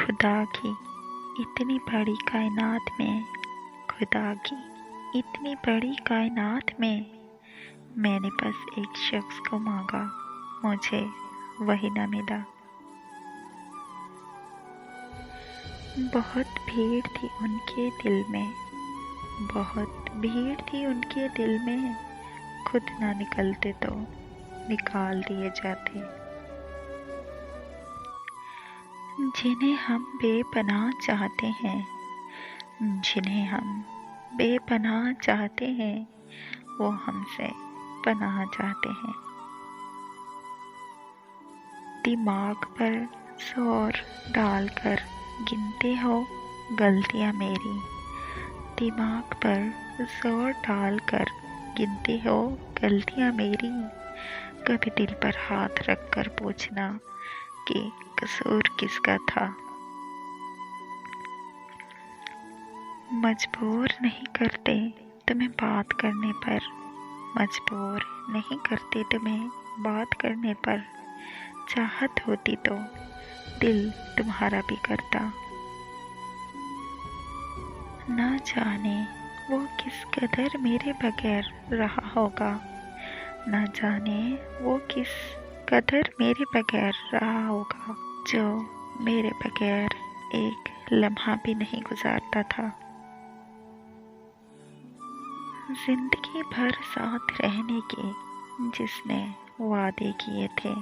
खुदा की इतनी बड़ी कायनात में, खुदा की इतनी बड़ी कायनात में मैंने बस एक शख्स को मांगा, मुझे वही न मिला। बहुत भीड़ थी उनके दिल में, बहुत भीड़ थी उनके दिल में, खुद ना निकलते तो निकाल दिए जाते। जिन्हें हम बेपनाह चाहते हैं, जिन्हें हम बेपनाह चाहते हैं, वो हमसे पनाह चाहते हैं। दिमाग पर जोर डालकर गिनते हो गलतियां मेरी, दिमाग पर जोर डालकर गिनते हो गलतियां मेरी। कभी दिल पर हाथ रखकर पूछना कि कसूर किसका था। मजबूर नहीं करते तुम्हें बात करने पर, मजबूर नहीं करते तुम्हें बात करने पर, चाहत होती तो दिल तुम्हारा भी करता। ना जाने वो किस कदर मेरे बगैर रहा होगा, ना जाने वो किस कदर मेरे बगैर रहा होगा, जो मेरे बगैर एक लम्हा भी नहीं गुजारता था। जिंदगी भर साथ रहने के जिसने वादे किए थे,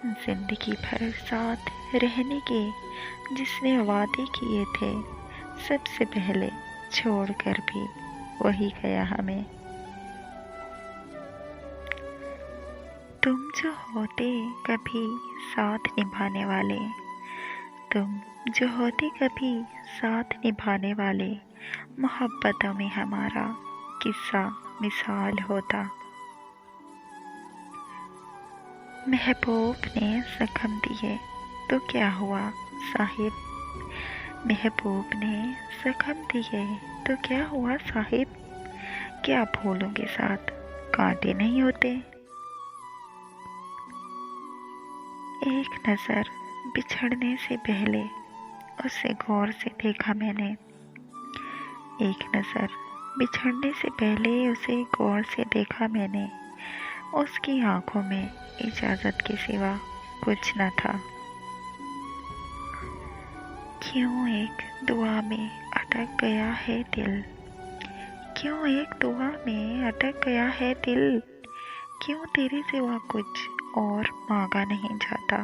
जिंदगी भर साथ रहने के जिसने वादे किए थे, सबसे पहले छोड़कर भी वही गया हमें। तुम जो होते कभी साथ निभाने वाले, तुम जो होते कभी साथ निभाने वाले, मोहब्बतों में हमारा किस्सा मिसाल होता। महबूब ने जख्म दिए तो क्या हुआ साहिब, महबूब ने जख्म दिए तो क्या हुआ साहिब, क्या फूलों के साथ कांटे नहीं होते। एक नज़र बिछड़ने से पहले उसे गौर से देखा मैंने, एक नज़र बिछड़ने से पहले उसे गौर से देखा मैंने, उसकी आंखों में इजाज़त के सिवा कुछ न था। क्यों एक दुआ में अटक गया है दिल, क्यों एक दुआ में अटक गया है दिल, क्यों तेरे सिवा कुछ और मांगा नहीं जाता।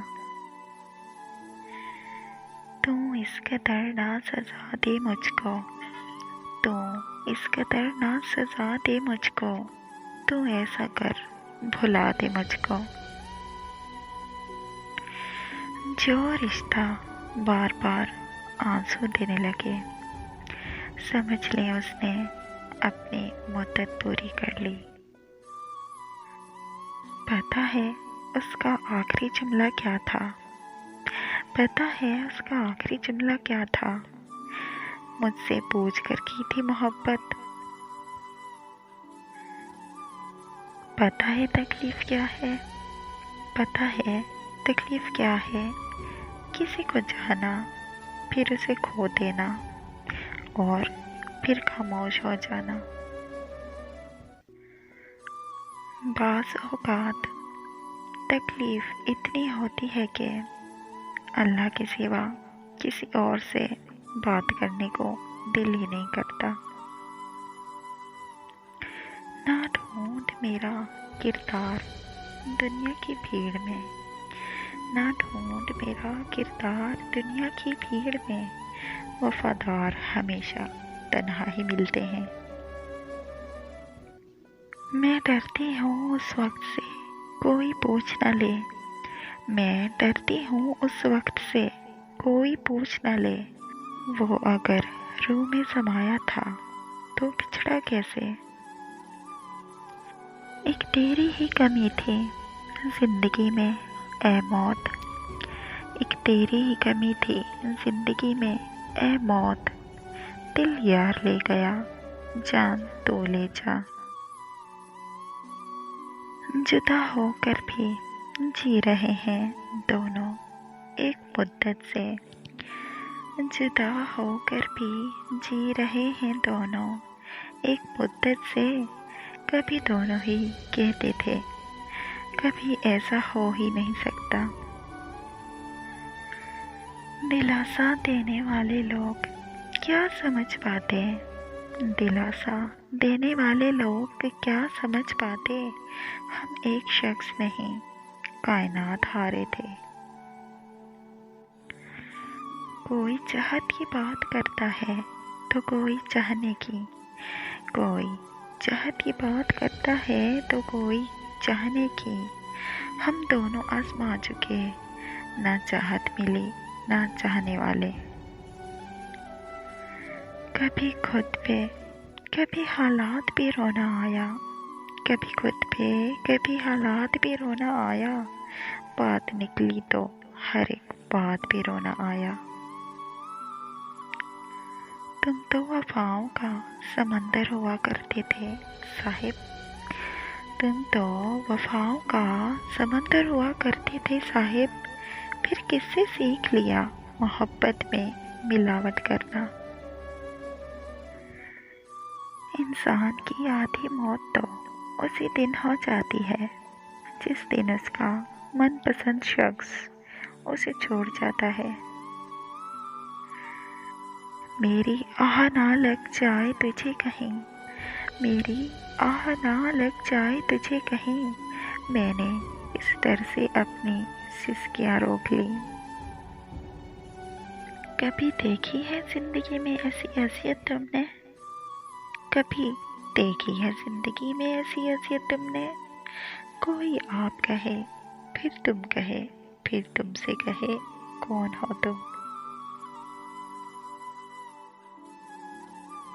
तू इस कदर ना सजा दे मुझको, तू इस कदर ना सजा दे मुझको, तू ऐसा कर भुला दे मुझको। जो रिश्ता बार बार आंसू देने लगे, समझ ले उसने अपनी मुद्दत पूरी कर ली। पता है उसका आखिरी जुमला क्या था, पता है उसका आखिरी जुमला क्या था, मुझसे पूछ कर की थी मोहब्बत। पता है तकलीफ क्या है, पता है तकलीफ क्या है, किसी को जाना फिर उसे खो देना और फिर खामोश हो जाना। बाज़ औक़ात तकलीफ इतनी होती है कि अल्लाह के सिवा किसी और से बात करने को दिल ही नहीं करता। ना ढूंढ मेरा किरदार दुनिया की भीड़ में, ना ढूंढ मेरा किरदार दुनिया की भीड़ में, वफादार हमेशा तन्हा ही मिलते हैं। मैं डरती हूँ उस वक्त से कोई पूछ न ले, मैं डरती हूँ उस वक्त से कोई पूछ न ले, वो अगर रूह में समाया था तो बिछड़ा कैसे। एक तेरी ही कमी थी जिंदगी में ए मौत, एक तेरी ही कमी थी जिंदगी में ए मौत, दिल यार ले गया जान तो ले जा। जुदा होकर भी जी रहे हैं दोनों एक मुद्दत से, جدا ہو کر بھی جی رہے ہیں دونوں ایک مدت سے، کبھی دونوں ہی کہتے تھے کبھی ایسا ہو ہی نہیں سکتا۔ دلاسا دینے والے لوگ کیا سمجھ پاتے، دلاسا دینے والے لوگ کیا سمجھ پاتے، ہم ایک شخص نہیں کائنات ہارے تھے۔ کوئی چاہت کی بات کرتا ہے تو کوئی چاہنے کی، کوئی چاہت کی بات کرتا ہے تو کوئی چاہنے کی، ہم دونوں آزما چکے، نہ چاہت ملی نہ چاہنے والے۔ کبھی خود پہ کبھی حالات پہ رونا آیا، کبھی خود پہ کبھی حالات پہ رونا آیا، بات نکلی تو ہر ایک بات پہ رونا آیا۔ تم تو وفاؤں کا سمندر ہوا کرتے تھے صاحب، تم تو وفاؤں کا سمندر ہوا کرتے تھے صاحب، پھر کس سے سیکھ لیا محبت میں ملاوٹ کرنا۔ انسان کی آدھی موت تو اسی دن ہو جاتی ہے جس دن اس کا من پسند شخص اسے چھوڑ جاتا ہے۔ میری آہ نہ لگ جائے تجھے کہیں، میری آہ نہ لگ جائے تجھے کہیں، میں نے اس ڈر سے اپنی سسکیاں روک لی۔ کبھی دیکھی ہے زندگی میں ایسی اذیت تم نے، کبھی دیکھی ہے زندگی میں ایسی اذیت تم نے، کوئی آپ کہے پھر تم کہے، پھر تم سے کہے کون ہو تم۔